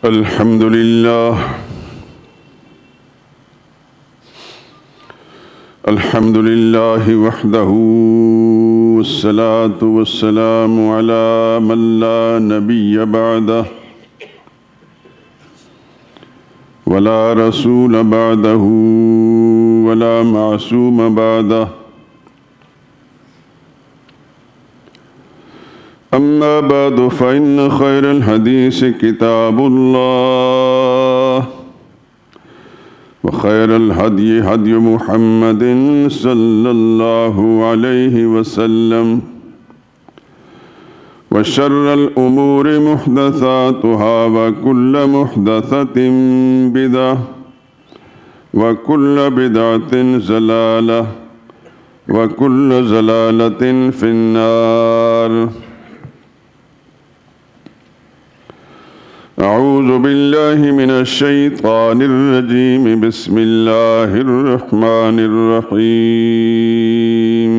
الحمد لله الحمد لله وحده والصلاة والسلام على من لا نبي بعده ولا رسول بعده ولا معصوم بعده أما بعد فإن خير الحديث كتاب الله وخير الهدي هدي محمد صلى الله عليه وسلم وشر الأمور محدثاتها وكل محدثة بدعة وكل بدعة ضلالة وكل ضلالة في النار. أعوذ بالله من الشيطان الرجيم. بسم الله الرحمن الرحيم.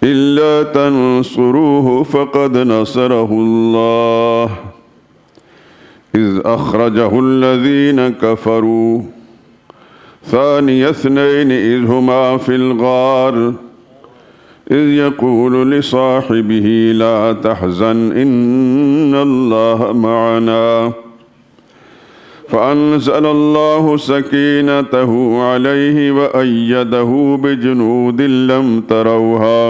إلا تنصروه فقد نصره الله إذ أخرجه الذين كفروا ثاني اثنين إذ هما في الغار إذ يقول لصاحبه لا تحزن إن الله معنا فأنزل الله سكينته عليه وأيده بجنود لم تروها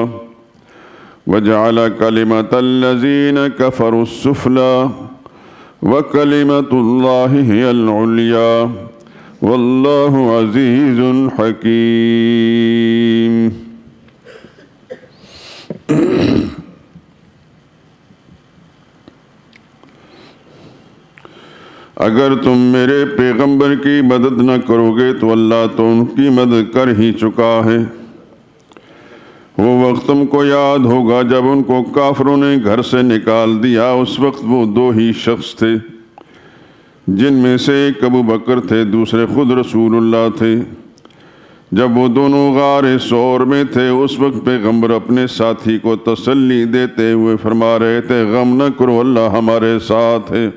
وجعل كلمة الذين كفروا السفلى وكلمة الله هي العليا والله عزيز حكيم. اگر تم میرے پیغمبر کی مدد نہ کرو گے تو اللہ تو ان کی مدد کر ہی چکا ہے۔ وہ وقت تم کو یاد ہوگا جب ان کو کافروں نے گھر سے نکال دیا۔ اس وقت وہ دو ہی شخص تھے جن میں سے ایک ابو بکر تھے، دوسرے خود رسول اللہ تھے۔ جب وہ دونوں غار ثور میں تھے اس وقت پیغمبر اپنے ساتھی کو تسلی دیتے ہوئے فرما رہے تھے غم نہ کرو اللہ ہمارے ساتھ ہے۔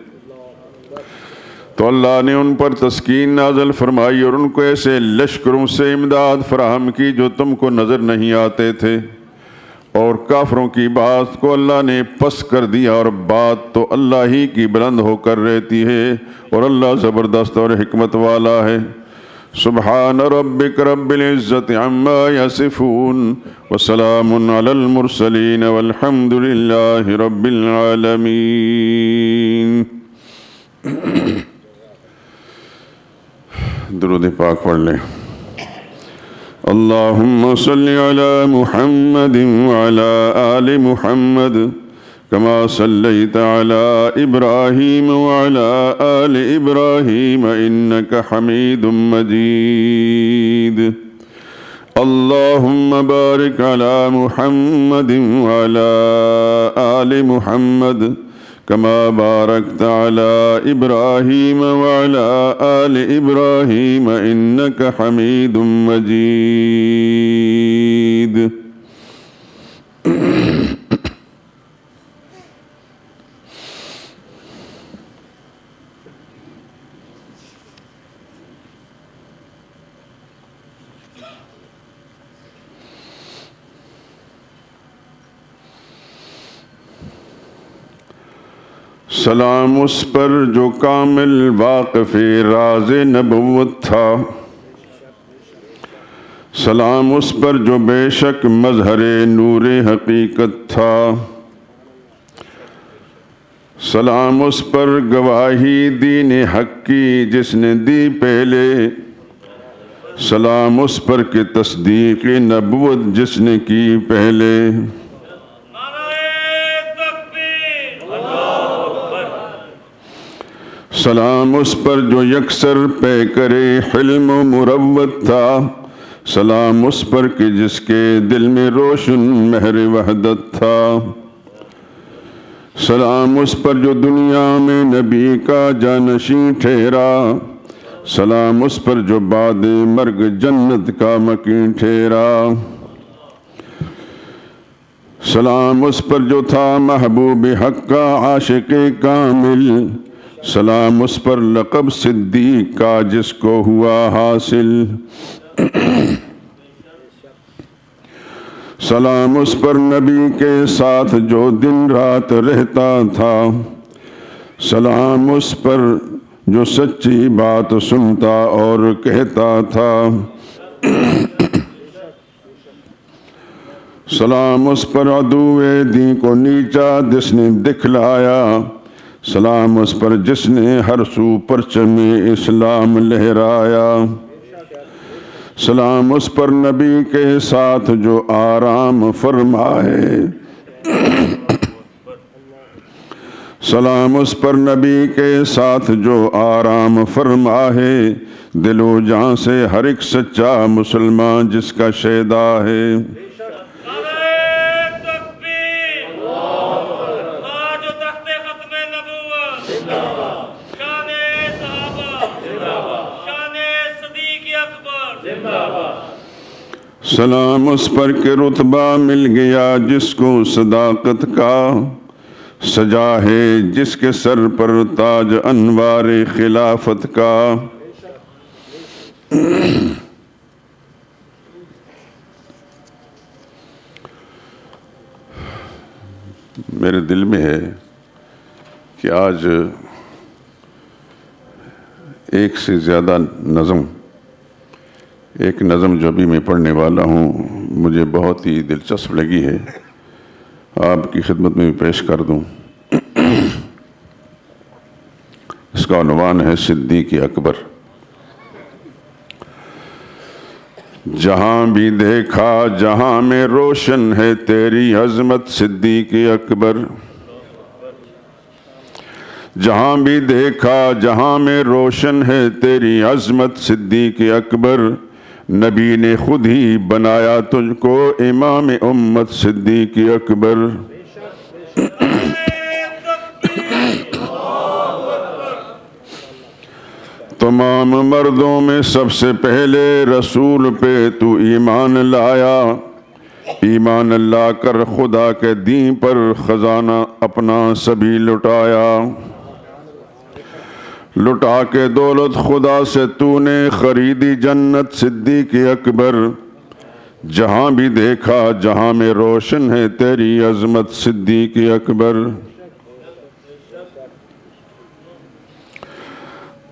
تو اللہ نے ان پر تسکین نازل فرمائی اور ان کو ایسے لشکروں سے امداد فراہم کی جو تم کو نظر نہیں آتے تھے، اور کافروں کی بات کو اللہ نے پس کر دیا، اور بات تو اللہ ہی کی بلند ہو کر رہتی ہے، اور اللہ زبردست اور حکمت والا ہے۔ سبحان ربک رب العزت عما یصفون وسلام علی المرسلین والحمد للہ رب العالمین۔ درود پاک پڑھ لیں۔ اللہم صلی علی محمد وعلی آل محمد کما صلیت علی ابراہیم وعلی آل ابراہیم انک حمید مجید۔ اللہم بارک علی محمد وعلی آل محمد كما باركت على إبراهيم وعلى آل إبراهيم إنك حميد مجيد۔ سلام اس پر جو کامل واقف راز نبوت تھا، سلام اس پر جو بے شک مظہر نور حقیقت تھا، سلام اس پر گواہی دین حق کی جس نے دی پہلے، سلام اس پر کہ تصدیق نبوت جس نے کی پہلے۔ سلام اس پر جو یکسر پے کرے حلم و مروت تھا، سلام اس پر کہ جس کے دل میں روشن مہر وحدت تھا، سلام اس پر جو دنیا میں نبی کا جانشین ٹھہرا، سلام اس پر جو بعد مرگ جنت کا مکین ٹھہرا۔ سلام اس پر جو تھا محبوب حق کا عاشق کامل، سلام اس پر لقب صدیق کا جس کو ہوا حاصل، سلام اس پر نبی کے ساتھ جو دن رات رہتا تھا، سلام اس پر جو سچی بات سنتا اور کہتا تھا، سلام اس پر عدو دین کو نیچا جس نے دکھلایا، سلام اس پر جس نے ہر سو پرچم اسلام لہرایا، سلام اس پر نبی کے ساتھ جو آرام فرمائے، سلام اس پر نبی کے ساتھ جو آرام فرمائے، دل و جان سے ہر ایک سچا مسلمان جس کا شیدا ہے۔ سلام اس پر کہ رتبہ مل گیا جس کو صداقت کا، سجا ہے جس کے سر پر تاج انوار خلافت کا، میرے دل میں ہے کہ آج ایک سے زیادہ ایک نظم جو بھی میں پڑھنے والا ہوں مجھے بہت ہی دلچسپ لگی ہے، آپ کی خدمت میں بھی پیش کر دوں۔ اس کا عنوان ہے صدیق اکبر۔ جہاں بھی دیکھا جہاں میں روشن ہے تیری عظمت صدیق اکبر، جہاں بھی دیکھا جہاں میں روشن ہے تیری عظمت صدیق اکبر، نبی نے خود ہی بنایا تجھ کو امام امت صدیق اکبر، تمام مردوں میں سب سے پہلے رسول پہ تو ایمان لایا، ایمان لا کر خدا کے دین پر خزانہ اپنا سبھی لٹایا، لٹا کے دولت خدا سے تو نے خریدی جنت صدیق اکبر، جہاں بھی دیکھا جہاں میں روشن ہے تیری عظمت صدیق اکبر،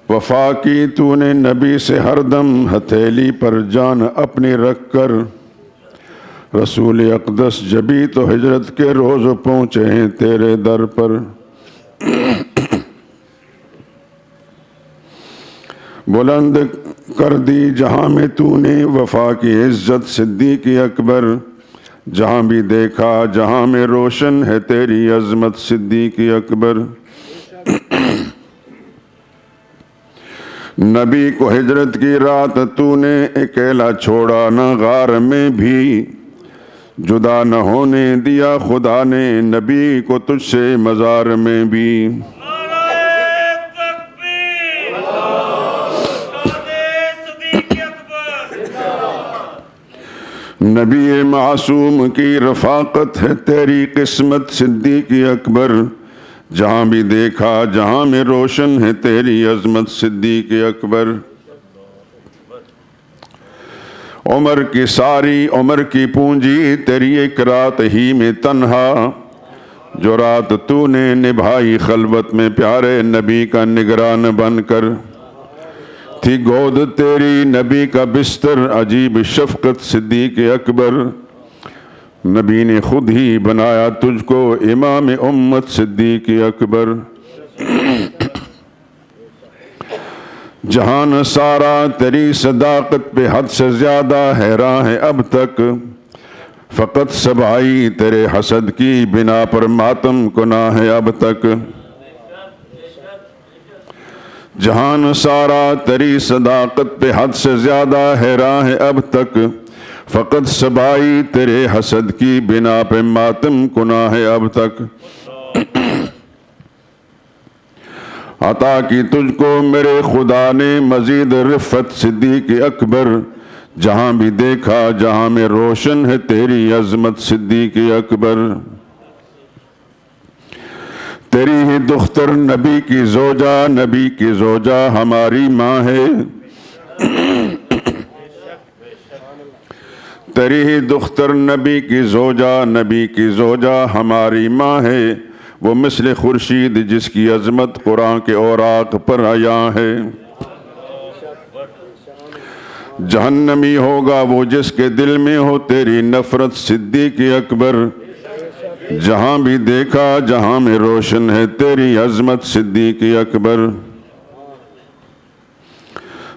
وفا کی تو نے نبی سے ہر دم ہتھیلی پر جان اپنی رکھ کر، رسول اقدس جبھی تو ہجرت کے روز پہنچے ہیں تیرے در پر، بلند کر دی جہاں میں تو نے وفا کی عزت صدیق اکبر، جہاں بھی دیکھا جہاں میں روشن ہے تیری عظمت صدیق اکبر، نبی کو ہجرت کی رات تو نے اکیلا چھوڑا نہ غار میں بھی، جدا نہ ہونے دیا خدا نے نبی کو تجھ سے مزار میں بھی، نبی معصوم کی رفاقت ہے تیری قسمت صدیق اکبر، جہاں بھی دیکھا جہاں میں روشن ہے تیری عظمت صدیق اکبر، عمر کی ساری عمر کی پونجی تیری ایک رات ہی میں تنہا، جو رات تو نے نبھائی خلوت میں پیارے نبی کا نگران بن کر، تھی گود تیری نبی کا بستر عجیب شفقت صدیق اکبر، نبی نے خود ہی بنایا تجھ کو امام امت صدیق اکبر، جہان سارا تیری صداقت پہ حد سے زیادہ حیران ہے اب تک، فقط سبائی تیرے حسد کی بنا پر ماتم کنا ہے اب تک، جہان سارا تیری صداقت پہ حد سے زیادہ حیران ہے اب تک، فقط سبائی تیرے حسد کی بنا پہ ماتم کنا ہے اب تک، عطا کی تجھ کو میرے خدا نے مزید رفت صدیق اکبر، جہاں بھی دیکھا جہاں میں روشن ہے تیری عظمت صدیق اکبر، تیری ہی دختر نبی کی زوجہ، نبی کی زوجہ ہماری ماں ہے، تیری ہی دختر نبی کی زوجہ، نبی کی زوجہ ہماری ماں ہے، وہ مثل خورشید جس کی عظمت قرآن کے اوراق پر عیاں ہے، جہنمی ہوگا وہ جس کے دل میں ہو تیری نفرت صدیق اکبر، جہاں بھی دیکھا جہاں میں روشن ہے تیری عظمت صدیق اکبر،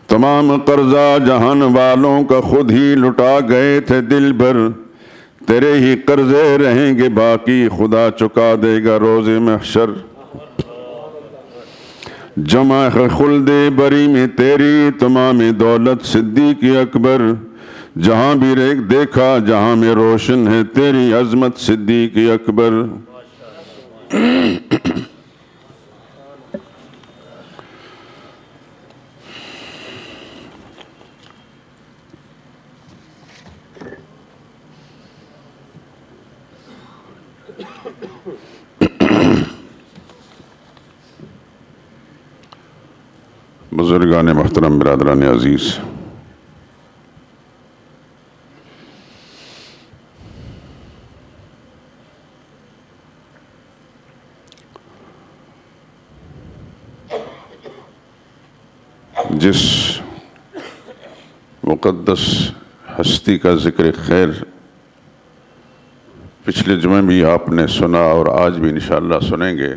تمام قرضہ جہان والوں کا خود ہی لٹا گئے تھے دل بھر، تیرے ہی قرضے رہیں گے باقی خدا چکا دے گا روز محشر، جمع خلد بری میں تیری تمام دولت صدیق اکبر، جہاں بھی دیکھا جہاں میں روشن ہے تیری عظمت صدیق اکبر، بزرگان محترم، برادران عزیز، جس مقدس ہستی کا ذکر خیر پچھلے جمعے بھی آپ نے سنا اور آج بھی انشاءاللہ سنیں گے،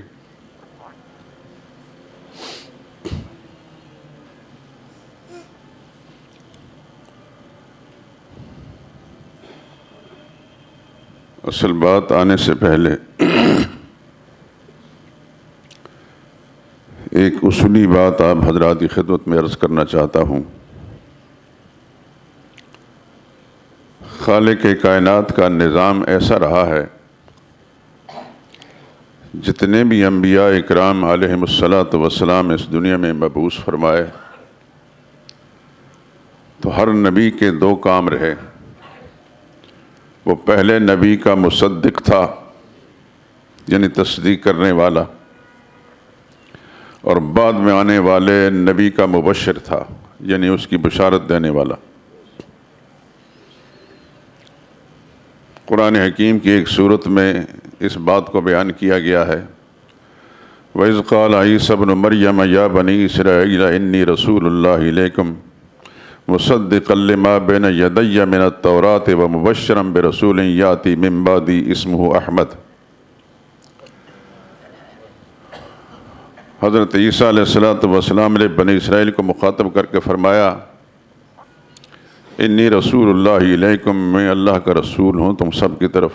اصل بات آنے سے پہلے ایک اصولی بات آپ حضرات کی خدمت میں عرض کرنا چاہتا ہوں۔ خالق کائنات کا نظام ایسا رہا ہے، جتنے بھی انبیاء اکرام علیہم الصلاۃ اس دنیا میں مبعوث فرمائے تو ہر نبی کے دو کام رہے۔ وہ پہلے نبی کا مصدق تھا، یعنی تصدیق کرنے والا، اور بعد میں آنے والے نبی کا مبشر تھا، یعنی اس کی بشارت دینے والا۔ قرآن حکیم کی ایک صورت میں اس بات کو بیان کیا گیا ہے، وَإِذْ قَالَ عِيسَى ابْنُ مَرْيَمَ يَا بَنِي إِسْرَائِيلَ إِنِّي رَسُولُ اللَّهِ إِلَيْكُمْ مُصَدِّقًا لِمَا بَيْنَ يَدَيَّ مِنَ التَّوْرَاةِ وَمُبَشِّرًا بِرَسُولٍ يَأْتِي مِن بَعْدِي اسْمُهُ أَحْمَدُ۔ حضرت عیسیٰ علیہ السلام نے بنی اسرائیل کو مخاطب کر کے فرمایا، انی رسول اللہ علیکم، میں اللہ کا رسول ہوں تم سب کی طرف،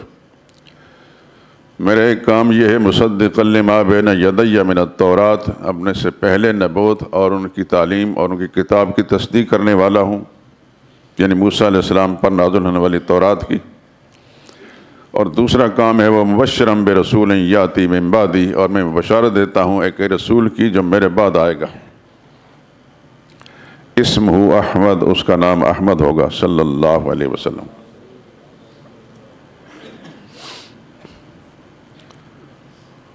میرا ایک کام یہ ہے مصدقا لما بین یدی من التورات، اپنے سے پہلے نبوت اور ان کی تعلیم اور ان کی کتاب کی تصدیق کرنے والا ہوں، یعنی موسیٰ علیہ السلام پر نازل ہونے والی تورات کی، اور دوسرا کام ہے وہ مبشرا برسول یاتی من بعدی، اور میں بشارت دیتا ہوں ایک رسول کی جو میرے بعد آئے گا، اسمہ احمد، اس کا نام احمد ہوگا صلی اللہ علیہ وسلم۔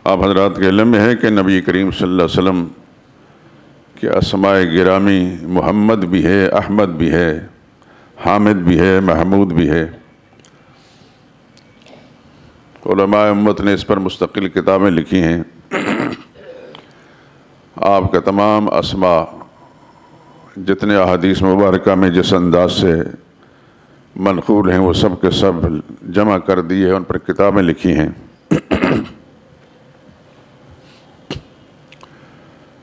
آپ حضرات کے علم میں ہے کہ نبی کریم صلی اللہ علیہ وسلم کے اسماء گرامی محمد بھی ہے، احمد بھی ہے، حامد بھی ہے، محمود بھی ہے۔ علماء امت نے اس پر مستقل کتابیں لکھی ہیں۔ آپ کا تمام اسماء جتنے احادیث مبارکہ میں جس انداز سے منقول ہیں وہ سب کے سب جمع کر دیے، ان پر کتابیں لکھی ہیں۔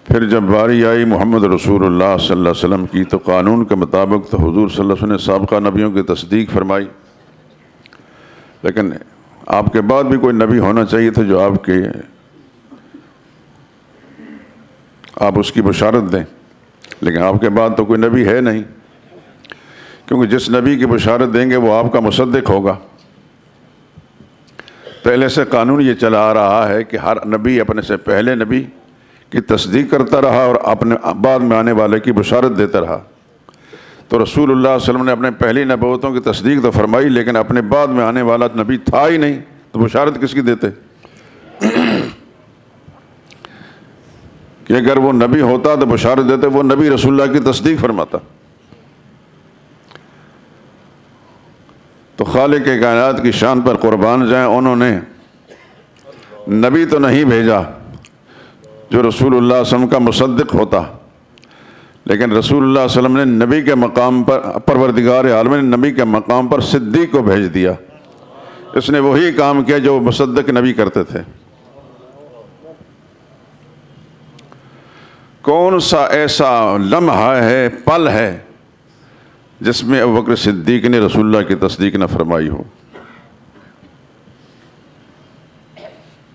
پھر جب باری آئی محمد رسول اللہ صلی اللہ علیہ وسلم کی، تو قانون کے مطابق تو حضور صلی اللہ علیہ وسلم نے سابقہ نبیوں کی تصدیق فرمائی، لیکن آپ کے بعد بھی کوئی نبی ہونا چاہیے تھا جو آپ اس کی بشارت دیں، لیکن آپ کے بعد تو کوئی نبی ہے نہیں، کیونکہ جس نبی کی بشارت دیں گے وہ آپ کا مصدق ہوگا۔ پہلے سے قانون یہ چلا آ رہا ہے کہ ہر نبی اپنے سے پہلے نبی کی تصدیق کرتا رہا اور اپنے بعد میں آنے والے کی بشارت دیتا رہا۔ تو رسول اللہ صلی اللہ علیہ وسلم نے اپنے پہلی نبوتوں کی تصدیق تو فرمائی، لیکن اپنے بعد میں آنے والا نبی تھا ہی نہیں، تو بشارت کس کی دیتے؟ کہ اگر وہ نبی ہوتا تو بشارت دیتے، وہ نبی رسول اللہ کی تصدیق فرماتا۔ تو خالق کائنات کی شان پر قربان جائیں، انہوں نے نبی تو نہیں بھیجا جو رسول اللہ صلی اللہ علیہ وسلم کا مصدق ہوتا، لیکن رسول اللہ صلی اللہ علیہ وسلم نے نبی کے مقام پر، پروردگار عالم نے نبی کے مقام پر صدیق کو بھیج دیا۔ اس نے وہی کام کیا جو مصدق نبی کرتے تھے۔ کون سا ایسا لمحہ ہے، پل ہے، جس میں ابوبکر صدیق نے رسول اللہ کی تصدیق نہ فرمائی ہو؟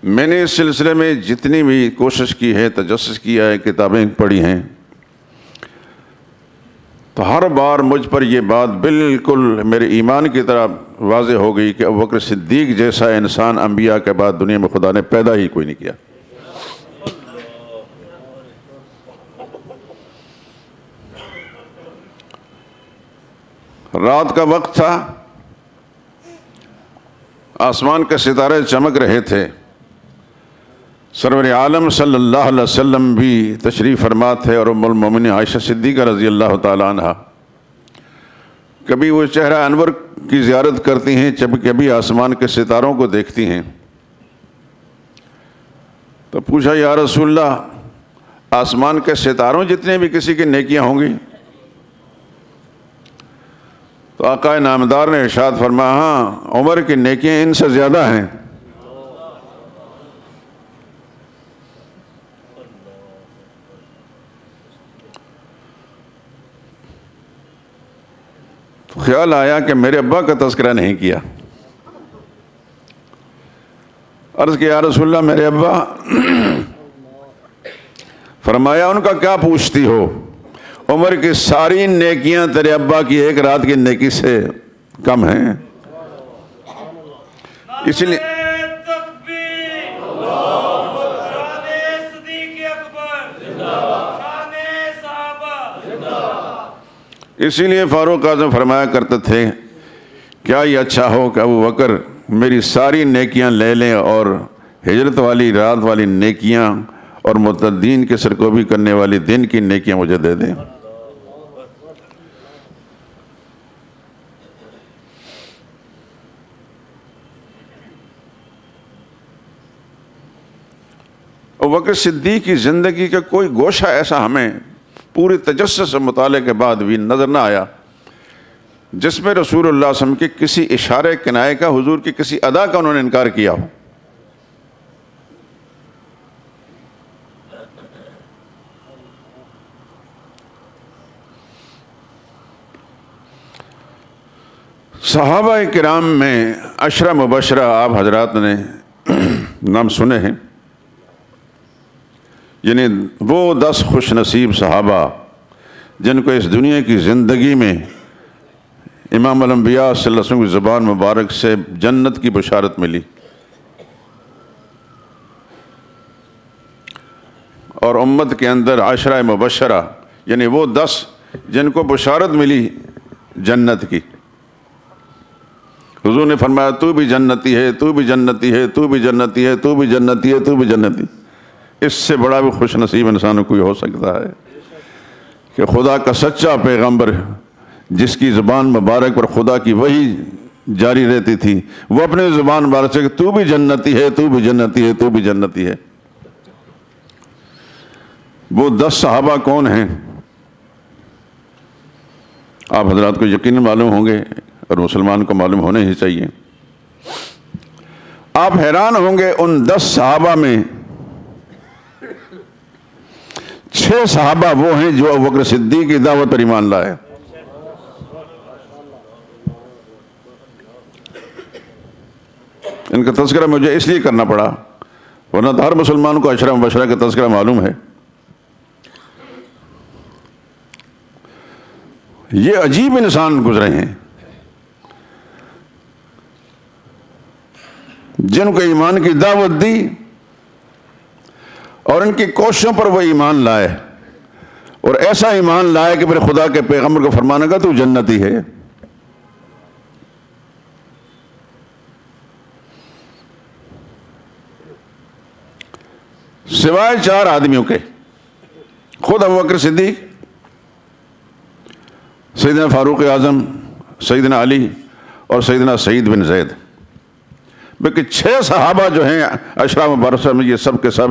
میں نے اس سلسلے میں جتنی بھی کوشش کی ہے، تجسس کیا ہے، کتابیں پڑھی ہیں، تو ہر بار مجھ پر یہ بات بالکل میرے ایمان کی طرح واضح ہو گئی کہ ابوبکر صدیق جیسا انسان انبیاء کے بعد دنیا میں خدا نے پیدا ہی کوئی نہیں کیا۔ رات کا وقت تھا، آسمان کے ستارے چمک رہے تھے، سرور عالم صلی اللہ علیہ وسلم بھی تشریف فرما تھے، اور ام المومنین عائشہ صدیقہ رضی اللہ تعالیٰ عنہ کبھی وہ چہرہ انور کی زیارت کرتی ہیں، کبھی آسمان کے ستاروں کو دیکھتی ہیں۔ تو پوچھا، یا رسول اللہ، آسمان کے ستاروں جتنے بھی کسی کی نیکیاں ہوں گی؟ تو آقا نامدار نے ارشاد فرمایا، ہاں، عمر کی نیکیاں ان سے زیادہ ہیں۔ تو خیال آیا کہ میرے ابا کا تذکرہ نہیں کیا۔ عرض کیا، یا رسول اللہ، میرے ابا؟ فرمایا، ان کا کیا پوچھتی ہو؟ عمر کی ساری نیکیاں تیرے ابا کی ایک رات کی نیکی سے کم ہیں۔ اس لیے اسی لیے فاروق اعظم فرمایا کرتے تھے، کیا یہ اچھا ہو کہ ابوبکر میری ساری نیکیاں لے لیں اور ہجرت والی رات والی نیکیاں اور متدین کے سرکوبی کرنے والی دن کی نیکیاں مجھے دے دیں۔ ابوبکر صدیق کی زندگی کا کوئی گوشہ ایسا ہمیں پوری تجسس سے مطالعے کے بعد بھی نظر نہ آیا جس میں رسول اللہ صلی اللہ علیہ وسلم کے کسی اشارے کنائے کا، حضور کی کسی ادا کا انہوں نے انکار کیا ہو۔ صحابہ کرام میں عشرہ مبشرہ آپ حضرات نے نام سنے ہیں، یعنی وہ 10 خوش نصیب صحابہ جن کو اس دنیا کی زندگی میں امام الانبیاء صلی اللہ علیہ وسلم کی زبان مبارک سے جنت کی بشارت ملی، اور امت کے اندر عشرہ مبشرہ یعنی وہ 10 جن کو بشارت ملی جنت کی۔ حضور نے فرمایا، تو بھی جنتی ہے، تو بھی جنتی ہے، تو بھی جنتی ہے، تو بھی جنتی ہے، تو بھی جنتی۔ اس سے بڑا بھی خوش نصیب انسان کوئی ہو سکتا ہے کہ خدا کا سچا پیغمبر جس کی زبان مبارک پر خدا کی وحی جاری رہتی تھی، وہ اپنے زبان مبارک سے کہ تو بھی جنتی ہے، تو بھی جنتی ہے، تو بھی جنتی ہے۔ وہ 10 صحابہ کون ہیں؟ آپ حضرات کو یقیناً معلوم ہوں گے، اور مسلمان کو معلوم ہونے ہی چاہیے۔ آپ حیران ہوں گے، ان 10 صحابہ میں 6 صحابہ وہ ہیں جو ابوبکر صدیق کی دعوت پر ایمان لائے۔ ان کا تذکرہ مجھے اس لیے کرنا پڑا، ورنہ تو ہر مسلمان کو عشرہ مبشرہ کا تذکرہ معلوم ہے۔ یہ عجیب انسان گزرے ہیں جن کو ایمان کی دعوت دی اور ان کی کوششوں پر وہ ایمان لائے۔ اور ایسا ایمان لائے کہ پھر خدا کے پیغمبر کو فرمانے کا تو جنتی ہے. سوائے 4 آدمیوں کے، خود ابوبکر صدیق، سیدنا فاروق اعظم، سیدنا علی اور سیدنا سعید بن زید، بلکہ 6 صحابہ جو ہیں اشراف مبشرہ میں، یہ سب کے سب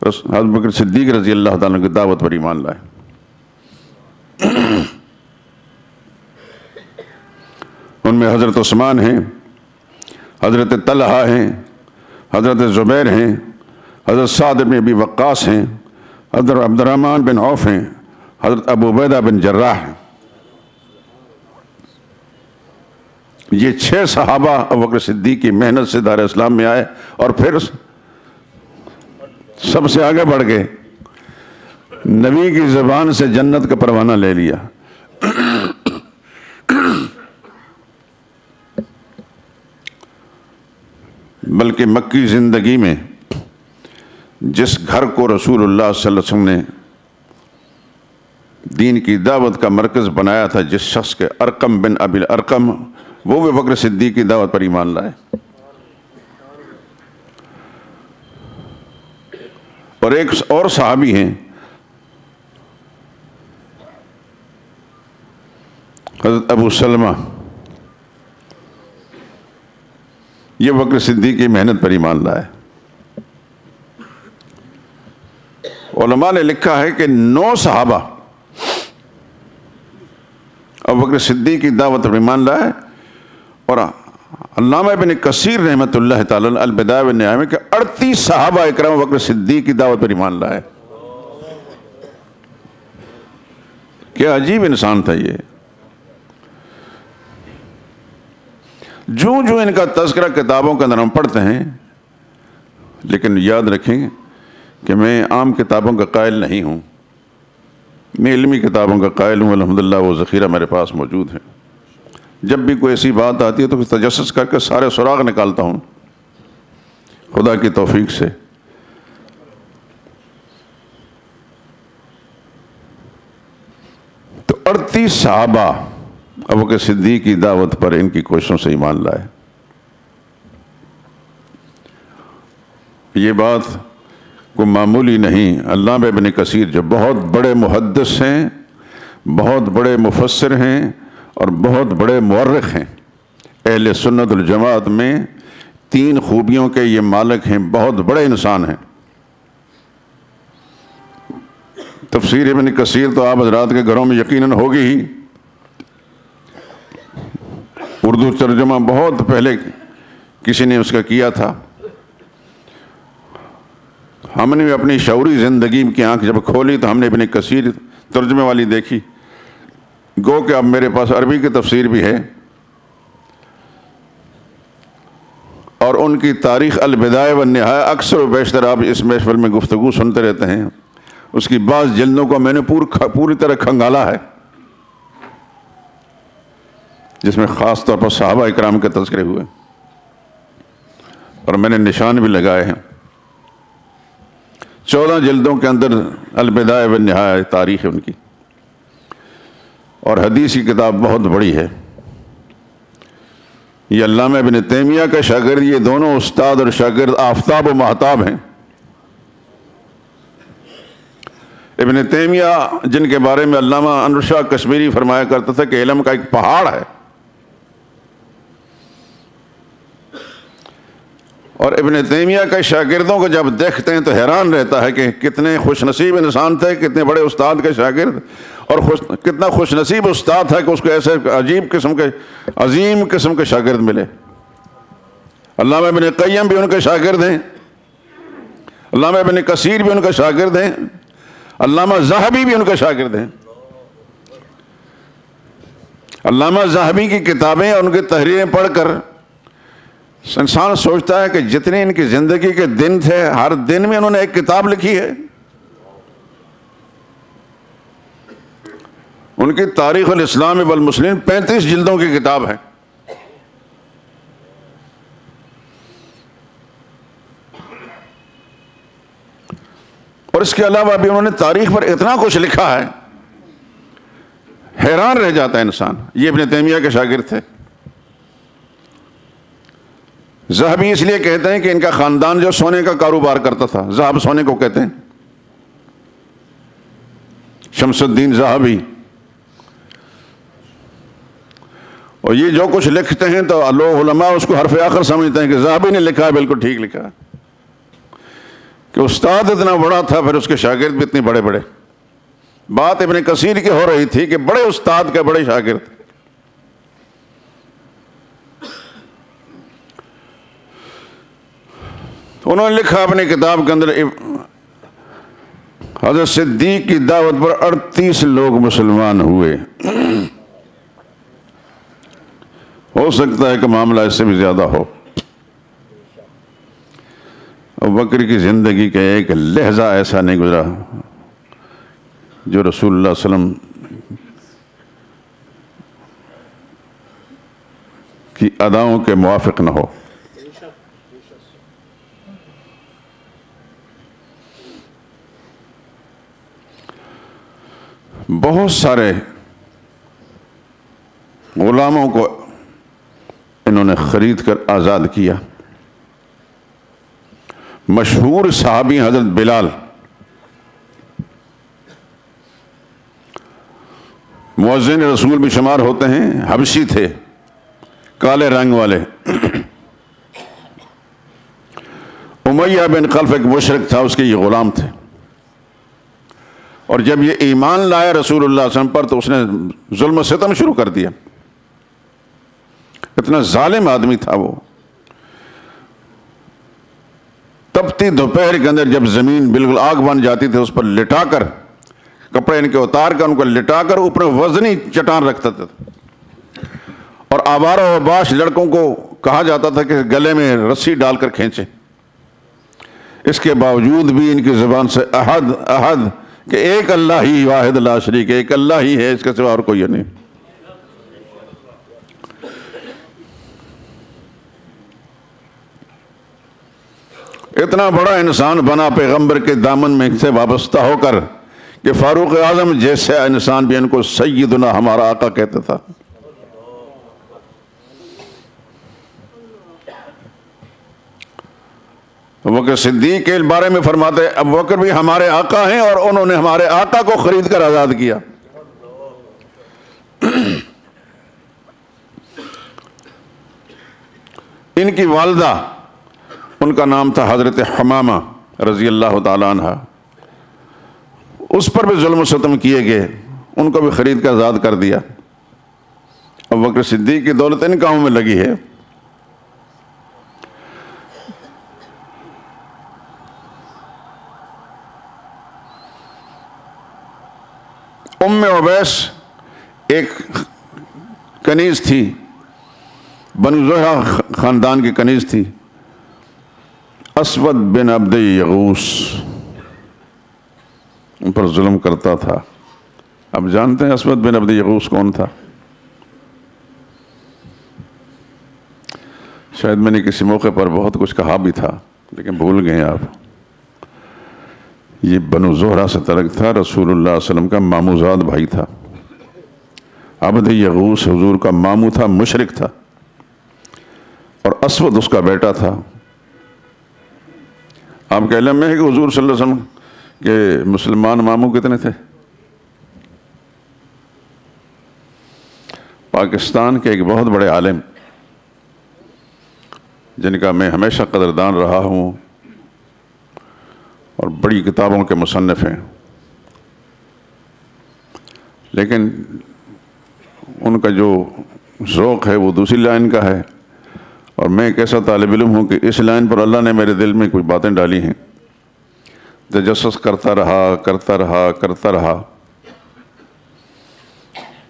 حضرت ابوبکر صدیق رضی اللہ تعالیٰ کی دعوت پر ایمان لائے. ان میں حضرت عثمان ہیں، حضرت طلحہ ہیں، حضرت زبیر ہیں، حضرت سعد بن ابی وقاص ہیں، حضرت عبد الرحمن بن عوف ہیں، حضرت ابو عبیدہ بن جراح ہیں. یہ 6 صحابہ ابوبکر صدیق کی محنت سے دار اسلام میں آئے اور پھر سب سے آگے بڑھ گئے، نبی کی زبان سے جنت کا پروانہ لے لیا. بلکہ مکی زندگی میں جس گھر کو رسول اللہ صلی اللہ علیہ وسلم نے دین کی دعوت کا مرکز بنایا تھا، جس شخص کے ارقم بن ابی الارقم، وہ بھی ابوبکر صدیق کی دعوت پر ایمان لائے. اور ایک اور صحابی ہیں حضرت ابو سلمہ، یہ ابوبکر صدیق کی محنت پر ایمان لائے. علماء نے لکھا ہے کہ 9 صحابہ ابوبکر صدیق کی دعوت پر ایمان لائے، اور علامہ ابن کثیر رحمۃ اللہ تعالی البدایہ والنہایہ میں کہ 38 صحابہ اکرام ابوبکر صدیق کی دعوت پر ایمان لائے. کیا عجیب انسان تھا یہ. جو ان کا تذکرہ کتابوں کے اندر ہم پڑھتے ہیں، لیکن یاد رکھیں کہ میں عام کتابوں کا قائل نہیں ہوں، میں علمی کتابوں کا قائل ہوں. الحمدللہ وہ ذخیرہ میرے پاس موجود ہے. جب بھی کوئی ایسی بات آتی ہے تو تجسس کر کے سارے سراغ نکالتا ہوں خدا کی توفیق سے. تو 38 صحابہ ابوبکر صدیق کی دعوت پر ان کی کوششوں سے ایمان لائے. یہ بات کوئی معمولی نہیں. علامہ ابن کثیر جو بہت بڑے محدث ہیں، بہت بڑے مفسر ہیں اور بہت بڑے مورخ ہیں، اہل سنت الجماعت میں 3 خوبیوں کے یہ مالک ہیں، بہت بڑے انسان ہیں. تفسیر ابن کثیر تو آپ حضرات کے گھروں میں یقیناً ہوگی ہی. اردو ترجمہ بہت پہلے کسی نے اس کا کیا تھا. ہم نے اپنی شعوری زندگی کی آنکھ جب کھولی تو ہم نے ابن کثیر ترجمے والی دیکھی. گو کہ اب میرے پاس عربی کی تفسیر بھی ہے، اور ان کی تاریخ البدایہ والنہایہ اکثر و بیشتر آپ اس محفل میں گفتگو سنتے رہتے ہیں. اس کی بعض جلدوں کو میں نے پوری طرح کھنگالا ہے، جس میں خاص طور پر صحابہ اکرام کے تذکرے ہوئے، اور میں نے نشان بھی لگائے ہیں. 14 جلدوں کے اندر البدایہ والنہایہ تاریخ ہے ان کی، اور حدیث کی کتاب بہت بڑی ہے. یہ علامہ ابن تیمیہ کا شاگرد، یہ دونوں استاد اور شاگرد آفتاب و مہتاب ہیں. ابن تیمیہ جن کے بارے میں علامہ انور شاہ کشمیری فرمایا کرتا تھا کہ علم کا ایک پہاڑ ہے، اور ابن تیمیہ کے شاگردوں کو جب دیکھتے ہیں تو حیران رہتا ہے کہ کتنے خوش نصیب انسان تھے، کتنے بڑے استاد کے شاگرد، اور کتنا خوش نصیب استاد تھا کہ اس کو ایسے عظیم قسم کے شاگرد ملے. علامہ ابن قیم بھی ان کے شاگرد ہیں، علامہ ابن کثیر بھی ان کے شاگرد ہیں، علامہ ذہبی بھی ان کے شاگرد ہیں. علامہ ذہبی کی کتابیں اور ان کی تحریریں پڑھ کر انسان سوچتا ہے کہ جتنے ان کی زندگی کے دن تھے، ہر دن میں انہوں نے ایک کتاب لکھی ہے. ان کی تاریخ الاسلام والمسلمین 35 جلدوں کی کتاب ہے. اور اس کے علاوہ بھی انہوں نے تاریخ پر اتنا کچھ لکھا ہے، حیران رہ جاتا ہے انسان۔ یہ ابن تیمیہ کے شاگرد تھے۔ ذہبی اس لیے کہتے ہیں کہ ان کا خاندان جو سونے کا کاروبار کرتا تھا، ذہب سونے کو کہتے ہیں، شمس الدین ذہبی۔ اور یہ جو کچھ لکھتے ہیں تو لوگ علماء اس کو حرف آخر سمجھتے ہیں کہ ذہبی نے لکھا ہے، بالکل ٹھیک لکھا ہے، کہ استاد اتنا بڑا تھا پھر اس کے شاگرد بھی اتنے بڑے بڑے۔ بات ابن کثیر کی ہو رہی تھی کہ بڑے استاد کے بڑے شاگرد۔ انہوں نے لکھا اپنی کتاب کے اندر حضرت صدیق کی دعوت پر 38 لوگ مسلمان ہوئے۔ ہو سکتا ہے کہ معاملہ اس سے بھی زیادہ ہو۔ ابوبکر کی زندگی کا ایک لحظہ ایسا نہیں گزرا جو رسول اللہ صلی اللہ علیہ وسلم کی اداؤں کے موافق نہ ہو۔ بہت سارے غلاموں کو انہوں نے خرید کر آزاد کیا۔ مشہور صحابی حضرت بلال مؤذن رسول بھی شمار ہوتے ہیں، حبشی تھے، کالے رنگ والے۔ امیہ بن خلف ایک مشرک تھا، اس کے یہ غلام تھے، اور جب یہ ایمان لایا رسول اللہ صلی اللہ علیہ وسلم پر تو اس نے ظلم و ستم شروع کر دیا۔ اتنا ظالم آدمی تھا وہ۔ تپتی دوپہر کے اندر جب زمین بالکل آگ بن جاتی تھی، اس پر لٹا کر کپڑے ان کے اتار کر ان کو لٹا کر اوپر وزنی چٹان رکھتا تھا، اور آوارہ و باش لڑکوں کو کہا جاتا تھا کہ گلے میں رسی ڈال کر کھینچے۔ اس کے باوجود بھی ان کی زبان سے احد احد کہ ایک اللہ ہی واحد لا شریک، ایک اللہ ہی ہے، اس کے سوا اور کوئی نہیں۔ اتنا بڑا انسان بنا پیغمبر کے دامن میں سے وابستہ ہو کر کہ فاروق اعظم جیسے انسان بھی ان کو سیدنا ہمارا آقا کہتا تھا۔ ابوبکر صدیق کے بارے میں فرماتے ہیں ابوبکر بھی ہمارے آقا ہیں اور انہوں نے ہمارے آقا کو خرید کر آزاد کیا۔ ان کی والدہ، ان کا نام تھا حضرت حمامہ رضی اللہ تعالیٰ عنہ، اس پر بھی ظلم و ستم کیے گئے، ان کو بھی خرید کر آزاد کر دیا۔ ابوبکر صدیق کی دولت ان کاموں میں لگی ہے۔ ام عبیس ایک کنیز تھی، بنو زہرہ خاندان کی کنیز تھی۔ اسود بن عبد یغوث ان پر ظلم کرتا تھا۔ اب جانتے ہیں اسود بن عبد یغوث کون تھا؟ شاید میں نے کسی موقع پر بہت کچھ کہا بھی تھا لیکن بھول گئے آپ۔ یہ بنو زہرہ سے تعلق تھا، رسول اللہ صلی اللہ علیہ وسلم کا ماموزاد بھائی تھا۔ عبد یغوث حضور کا مامو تھا، مشرک تھا، اور اسود اس کا بیٹا تھا۔ آپ کے علم میں ہے کہ حضور صلی اللہ علیہ وسلم کے مسلمان مامو کتنے تھے؟ پاکستان کے ایک بہت بڑے عالم جن کا میں ہمیشہ قدردان رہا ہوں اور بڑی کتابوں کے مصنف ہیں، لیکن ان کا جو ذوق ہے وہ دوسری لائن کا ہے، اور میں ایک ایسا طالب علم ہوں کہ اس لائن پر اللہ نے میرے دل میں کوئی باتیں ڈالی ہیں، تجسس کرتا رہا۔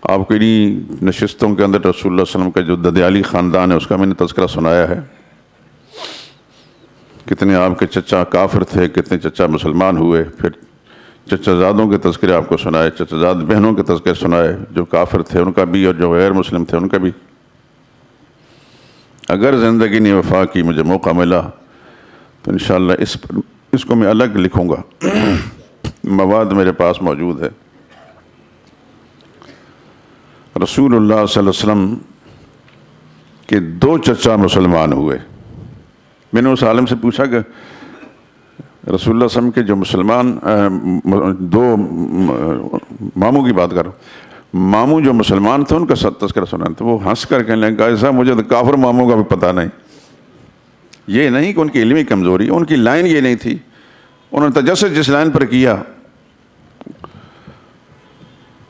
آپ کو انہی نشستوں کے اندر رسول اللہ صلی اللہ علیہ وسلم کا جو ددیالی خاندان ہے اس کا میں نے تذکرہ سنایا ہے۔ کتنے آپ کے چچا کافر تھے، کتنے چچا مسلمان ہوئے، پھر چچا زادوں کے تذکرے آپ کو سنائے، چچا زاد بہنوں کے تذکرے سنائے، جو کافر تھے ان کا بھی اور جو غیر مسلم تھے ان کا بھی۔ اگر زندگی نے وفا کی، مجھے موقع ملا تو انشاءاللہ اس کو میں الگ لکھوں گا۔ مواد میرے پاس موجود ہے۔ رسول اللہ صلی اللہ علیہ وسلم کے 2 چچا مسلمان ہوئے۔ میں نے اس عالم سے پوچھا کہ رسول اللہ صلی اللہ علیہ وسلم کے جو مسلمان 2 ماموں کی بات کرو، ماموں جو مسلمان تھے ان کا تذکرہ سنا تھا۔ وہ ہنس کر کہنے لگا ایسا مجھے تو کافر ماموں کا بھی پتہ نہیں۔ یہ نہیں کہ ان کی علمی کمزوری، ان کی لائن یہ نہیں تھی، انہوں نے تجسس جس لائن پر کیا۔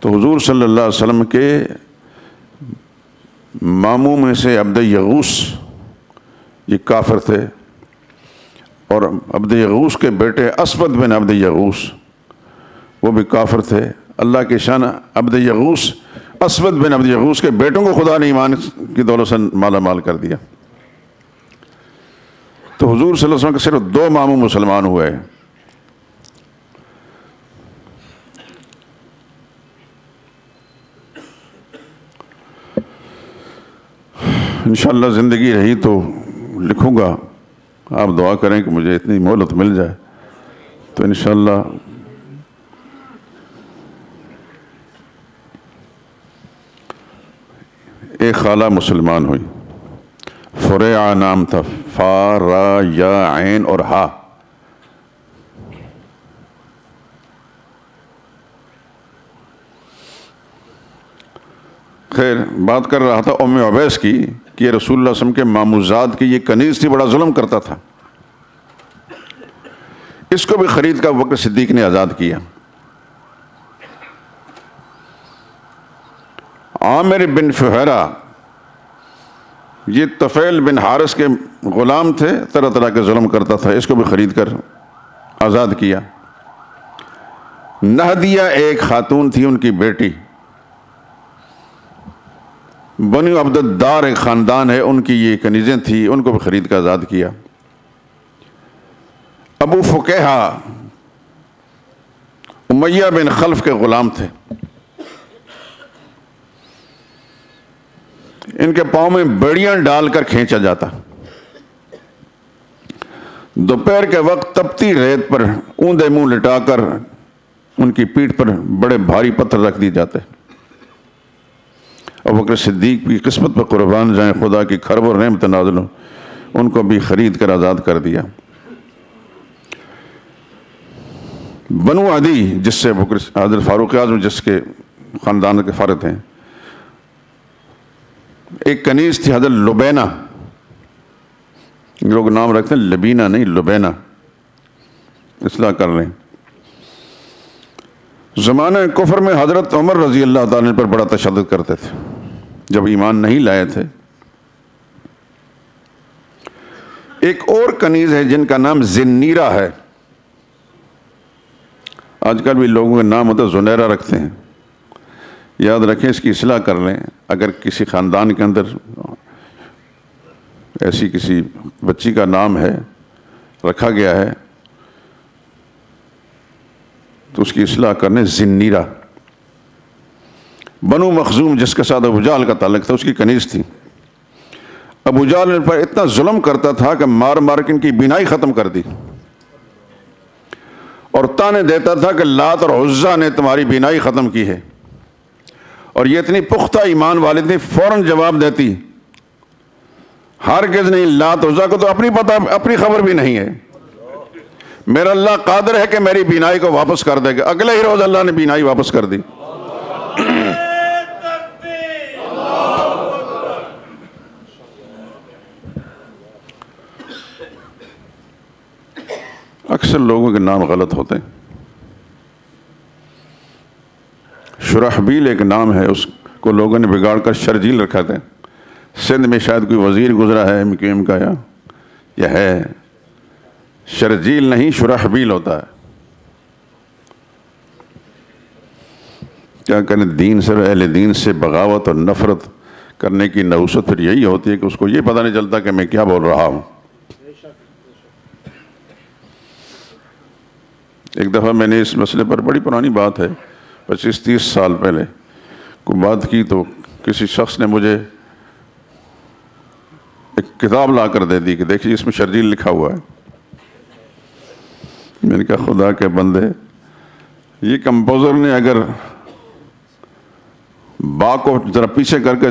تو حضور صلی اللہ علیہ وسلم کے ماموں میں سے عبد یغوث یہ کافر تھے، اور عبد یغوث کے بیٹے اسود بن عبد یغوث وہ بھی کافر تھے۔ اللہ کی شان، عبد یغوث اسود بن عبد یغوث کے بیٹوں کو خدا نے ایمان کی دولت سے مالا مال کر دیا۔ تو حضور صلی اللہ علیہ وسلم کے صرف 2 ماموں مسلمان ہوئے۔ انشاءاللہ زندگی رہی تو لکھوں گا، آپ دعا کریں کہ مجھے اتنی مہلت مل جائے تو انشاءاللہ ایک خالہ مسلمان ہوئی، فریعہ نام تھا، فا را یا عین اور ہا۔ خیر بات کر رہا تھا ام عبیس کی کہ یہ رسول اللہ صلی اللہ علیہ وسلم کے ماموزاد کی یہ کنیز تھی، بڑا ظلم کرتا تھا۔ اس کو بھی خرید کر ابوبکر صدیق نے آزاد کیا۔ عامر بن فہیرہ یہ طفیل بن حارث کے غلام تھے، طرح طرح کے ظلم کرتا تھا، اس کو بھی خرید کر آزاد کیا۔ نہدیہ ایک خاتون تھی، ان کی بیٹی، بنو عبد الدار ایک خاندان ہے، ان کی یہ کنیزیں تھیں، ان کو بھی خرید کر آزاد کیا۔ ابو فقیہہ امیہ بن خلف کے غلام تھے، ان کے پاؤں میں بیڑیاں ڈال کر کھینچا جاتا، دوپہر کے وقت تپتی ریت پر اوندے منہ لٹا کر ان کی پیٹھ پر بڑے بھاری پتھر رکھ دیے جاتے۔ ابوبکر صدیق کی قسمت پر قربان جائیں، خدا کی کھرب اور نعمت نازل ہو، ان کو بھی خرید کر آزاد کر دیا۔ بنو عدی جس سے حضرت فاروق اعظم جس کے خاندان کے فارغ ہیں، ایک کنیز تھی حضرت لبینہ، لوگ نام رکھتے ہیں لبینہ نہیں لبینہ، اصلاح کر لیں۔ زمانہ کفر میں حضرت عمر رضی اللہ تعالیٰ پر بڑا تشدد کرتے تھے جب ایمان نہیں لائے تھے۔ ایک اور کنیز ہے جن کا نام زنیرہ ہے، آج کل بھی لوگوں کے نام ہوتا ہے زنیرہ رکھتے ہیں، یاد رکھیں اس کی اصلاح کر لیں۔ اگر کسی خاندان کے اندر ایسی کسی بچی کا نام ہے رکھا گیا ہے تو اس کی اصلاح کرنے۔ زنیرہ بنو مخزوم جس کے ساتھ ابو جہل کا تعلق تھا، اس کی کنیز تھی۔ ابو جہل نے پر اتنا ظلم کرتا تھا کہ مار مار کے ان کی بینائی ختم کر دی، اور تانے دیتا تھا کہ لات اور عزا نے تمہاری بینائی ختم کی ہے، اور یہ اتنی پختہ ایمان والی تھی، فوراً جواب دیتی ہرگز نہیں، لات عزا کو تو اپنی خبر بھی نہیں ہے، میرا اللہ قادر ہے کہ میری بینائی کو واپس کر دے گا۔ اگلے ہی روز اللہ نے بینائی واپس کر دی۔ اکثر لوگوں کے نام غلط ہوتے ہیں۔ شرحبیل ایک نام ہے، اس کو لوگوں نے بگاڑ کر شرجیل رکھا تھا۔ سندھ میں شاید کوئی وزیر گزرا ہے MQM کا یا ہے، شرجیل نہیں شرحبیل ہوتا ہے۔ کیا کریں، دین سے اہل دین سے بغاوت اور نفرت کرنے کی نحوست پھر یہی ہوتی ہے کہ اس کو یہ پتہ نہیں چلتا کہ میں کیا بول رہا ہوں۔ ایک دفعہ میں نے اس مسئلے پر، بڑی پرانی بات ہے، 25-30 سال پہلے کوئی بات کی، تو کسی شخص نے مجھے ایک کتاب لا کر دے دی کہ دیکھیے اس میں شرجیل لکھا ہوا ہے۔ میں نے کہا خدا کے بندے، یہ کمپوزر نے اگر با کو ذرا پیچھے کر کے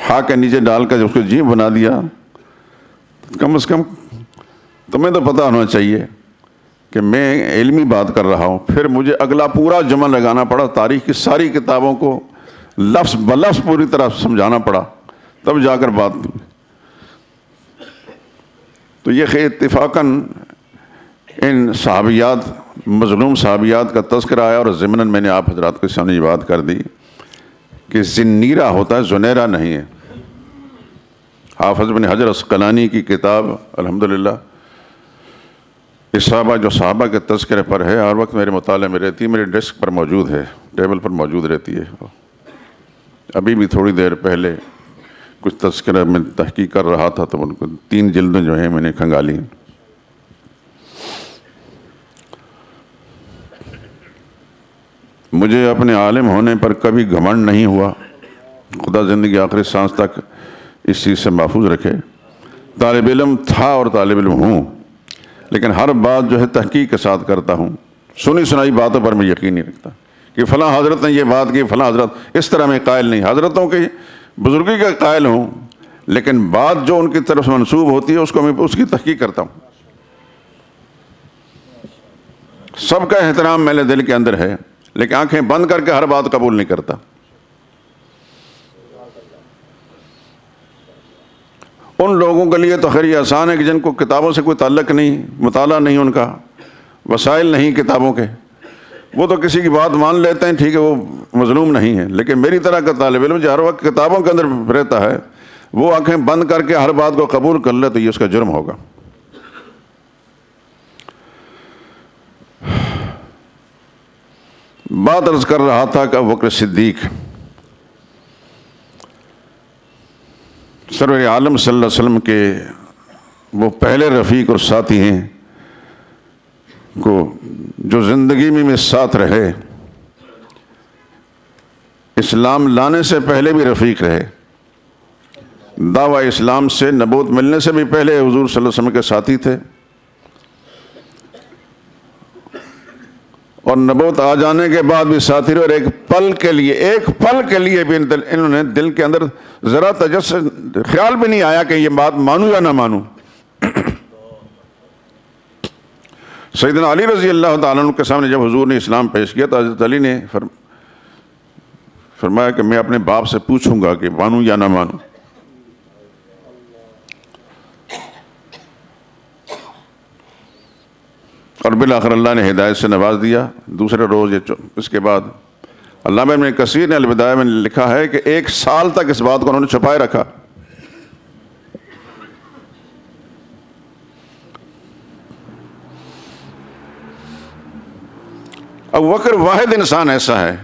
ہا کے نیچے ڈال کر اس کو جی بنا دیا، کم از کم تمہیں تو پتہ ہونا چاہیے کہ میں علمی بات کر رہا ہوں. پھر مجھے اگلا پورا جمع لگانا پڑا، تاریخ کی ساری کتابوں کو لفظ بلفظ پوری طرح سمجھانا پڑا، تب جا کر بات. تو یہ اتفاقاً ان صحابیات، مظلوم صحابیات کا تذکرہ آیا، اور ضمناً میں نے آپ حضرات کے سامنے یہ بات کر دی کہ زنیرہ ہوتا ہے، زنیرہ نہیں ہے. حافظ بن حجر عسقلانی کی کتاب الحمدللہ اصابہ جو صحابہ کے تذکرے پر ہے، ہر وقت میرے مطالعے میں رہتی ہے، میرے ڈیسک پر موجود ہے، ٹیبل پر موجود رہتی ہے. ابھی بھی تھوڑی دیر پہلے کچھ تذکرہ میں تحقیق کر رہا تھا تو ان کو 3 جلدیں جو ہیں میں نے کھنگالی. مجھے اپنے عالم ہونے پر کبھی گھمنڈ نہیں ہوا، خدا زندگی آخری سانس تک اس چیز سے محفوظ رکھے. طالب علم تھا اور طالب علم ہوں، لیکن ہر بات جو ہے تحقیق کے ساتھ کرتا ہوں. سنی سنائی باتوں پر میں یقین نہیں رکھتا کہ فلاں حضرت نے یہ بات کی، فلاں حضرت، اس طرح میں قائل نہیں. حضرتوں کی بزرگی کا قائل ہوں، لیکن بات جو ان کی طرف منسوب ہوتی ہے اس کو میں اس کی تحقیق کرتا ہوں. سب کا احترام میرے دل کے اندر ہے، لیکن آنکھیں بند کر کے ہر بات قبول نہیں کرتا. ان لوگوں کے لیے تو خیر یہ آسان ہے کہ جن کو کتابوں سے کوئی تعلق نہیں، مطالعہ نہیں، ان کا وسائل نہیں کتابوں کے، وہ تو کسی کی بات مان لیتے ہیں، ٹھیک ہے، وہ مظلوم نہیں ہے. لیکن میری طرح کا طالب علم جو ہر وقت کتابوں کے اندر رہتا ہے، وہ آنکھیں بند کر کے ہر بات کو قبول کر لے تو یہ اس کا جرم ہوگا. بات عرض کر رہا تھا کہ ابوبکر صدیق سرور عالم صلی اللہ علیہ وسلم کے وہ پہلے رفیق اور ساتھی ہیں کو جو زندگی میں ساتھ رہے، اسلام لانے سے پہلے بھی رفیق رہے، دعویٰ اسلام سے نبوت ملنے سے بھی پہلے حضور صلی اللہ علیہ وسلم کے ساتھی تھے، اور نبوت آ جانے کے بعد بھی ساتھی رہے. اور ایک پل کے لیے بھی انہوں نے دل کے اندر ذرا تجسس خیال بھی نہیں آیا کہ یہ بات مانوں یا نہ مانوں. سیدنا علی رضی اللہ تعالیٰ عنہ کے سامنے جب حضور نے اسلام پیش کیا تو حضرت علی نے فرمایا کہ میں اپنے باپ سے پوچھوں گا کہ مانوں یا نہ مانوں. اور بالآخر اللہ نے ہدایت سے نواز دیا. دوسرے روز اس کے بعد علامہ ابن کثیر نے البدایہ میں لکھا ہے کہ 1 سال تک اس بات کو انہوں نے چھپائے رکھا. ابوبکر واحد انسان ایسا ہے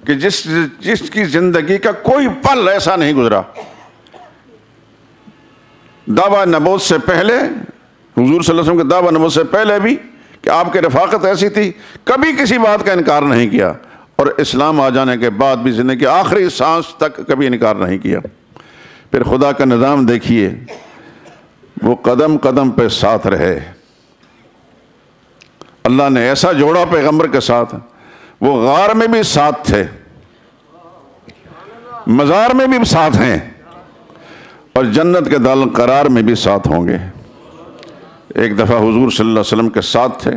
کہ جس کی زندگی کا کوئی پل ایسا نہیں گزرا، دعویٰ نبوت سے پہلے، حضور صلی اللہ علیہ وسلم کے دعویٰ نبوت سے پہلے بھی کہ آپ کی رفاقت ایسی تھی، کبھی کسی بات کا انکار نہیں کیا، اور اسلام آ جانے کے بعد بھی زندگی کی آخری سانس تک کبھی انکار نہیں کیا. پھر خدا کا نظام دیکھیے، وہ قدم قدم پہ ساتھ رہے. اللہ نے ایسا جوڑا پیغمبر کے ساتھ، وہ غار میں بھی ساتھ تھے، مزار میں بھی ساتھ ہیں، اور جنت کے دار قرار میں بھی ساتھ ہوں گے. ایک دفعہ حضور صلی اللہ علیہ وسلم کے ساتھ تھے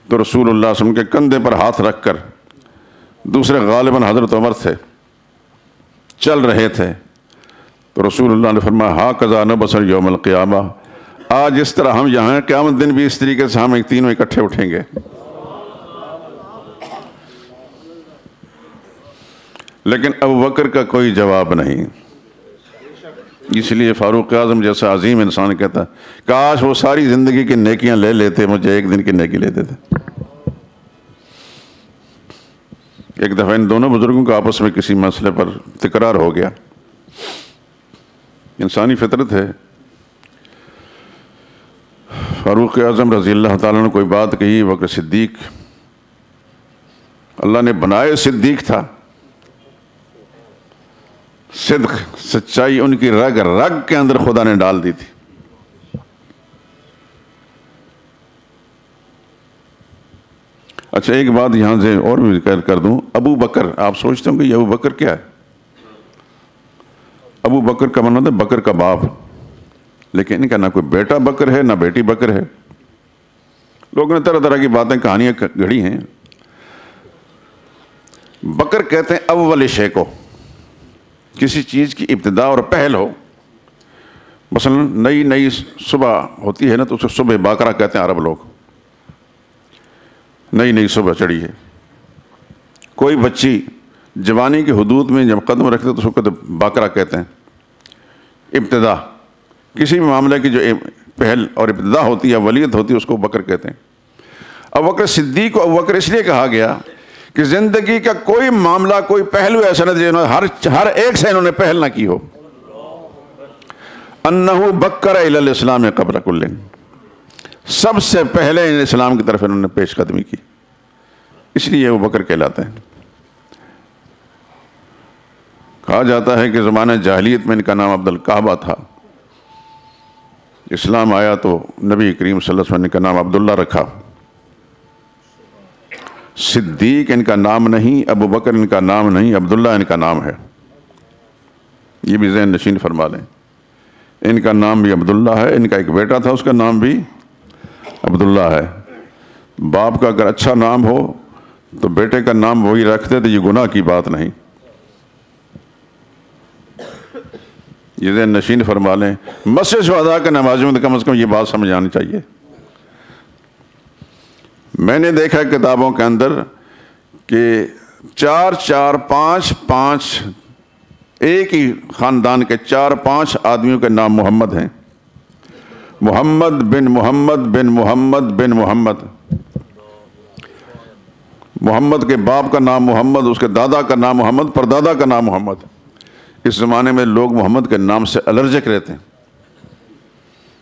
تو رسول اللہ صلی اللہ علیہ وسلم کے کندھے پر ہاتھ رکھ کر، دوسرے غالباً حضرت عمر تھے، چل رہے تھے تو رسول اللہ نے فرمایا ہاکذا نبصر یوم القیامہ، آج اس طرح ہم یہاں ہیں، قیامت دن بھی اس طریقے سے ہم تینوں اکٹھے اٹھیں گے. لیکن ابوبکر کا کوئی جواب نہیں. اس لیے فاروق اعظم جیسا عظیم انسان کہتا ہے کاش وہ ساری زندگی کی نیکیاں لے لیتے، مجھے ایک دن کی نیکی لے دیتے. ایک دفعہ ان دونوں بزرگوں کا آپس میں کسی مسئلے پر تکرار ہو گیا، انسانی فطرت ہے. فاروق اعظم رضی اللہ تعالیٰ نے کوئی بات کہی، ابوبکر صدیق اللہ نے بنائے صدیق تھا، صدق سچائی ان کی رگ رگ کے اندر خدا نے ڈال دی تھی. اچھا ایک بات یہاں سے اور بھی کر دوں، ابو بکر، آپ سوچتے ہوں کہ یہ ابو بکر کیا ہے؟ ابو بکر کا مطلب ہے بکر کا باپ، لیکن ان کا نہ کوئی بیٹا بکر ہے نہ بیٹی بکر ہے. لوگوں نے طرح طرح کی باتیں کہانیاں گھڑی ہیں. بکر کہتے ہیں اول شے کو، کسی چیز کی ابتدا اور پہل ہو. مثلا نئی صبح ہوتی ہے نا تو اسے صبح باقرہ کہتے ہیں عرب لوگ. نئی صبح چڑھی ہے. کوئی بچی جوانی کی حدود میں جب قدم رکھتے تو اس کو کہتے باقرہ کہتے ہیں. ابتدا کسی بھی معاملے کی جو پہل اور ابتدا ہوتی ہے، ولیت ہوتی ہے، اس کو بکر کہتے ہیں. ابوبکر صدیق کو ابوبکر اس لیے کہا گیا کہ زندگی کا کوئی معاملہ، کوئی پہلو ایسا نہیں ہر ایک سے انہوں نے پہل نہ کی ہو. انہو بکر الی الاسلام قبل کل، سب سے پہلے اسلام کی طرف انہوں نے پیش قدمی کی، اس لیے وہ بکر کہلاتے ہیں. کہا جاتا ہے کہ زمانہ جاہلیت میں ان کا نام عبد الکعبہ تھا. اسلام آیا تو نبی کریم صلی اللہ علیہ وسلم نے ان کا نام عبداللہ رکھا. صدیق ان کا نام نہیں، ابو بکر ان کا نام نہیں، عبداللہ ان کا نام ہے. یہ بھی ذہن نشین فرما لیں. ان کا نام بھی عبداللہ ہے. ان کا ایک بیٹا تھا، اس کا نام بھی عبداللہ ہے. باپ کا اگر اچھا نام ہو تو بیٹے کا نام وہی رکھتے تو یہ گناہ کی بات نہیں. یہ ذہن نشین فرما لیں. مسجد شہداء کے نمازوں میں کم از کم یہ بات سمجھ آنی چاہیے. میں نے دیکھا کتابوں کے اندر کہ 4 ایک ہی خاندان کے 4-5 آدمیوں کے نام محمد ہیں. محمد بن محمد بن محمد بن محمد. محمد کے باپ کا نام محمد، اس کے دادا کا نام محمد، پردادا کا نام محمد. اس زمانے میں لوگ محمد کے نام سے الرجک رہتے ہیں،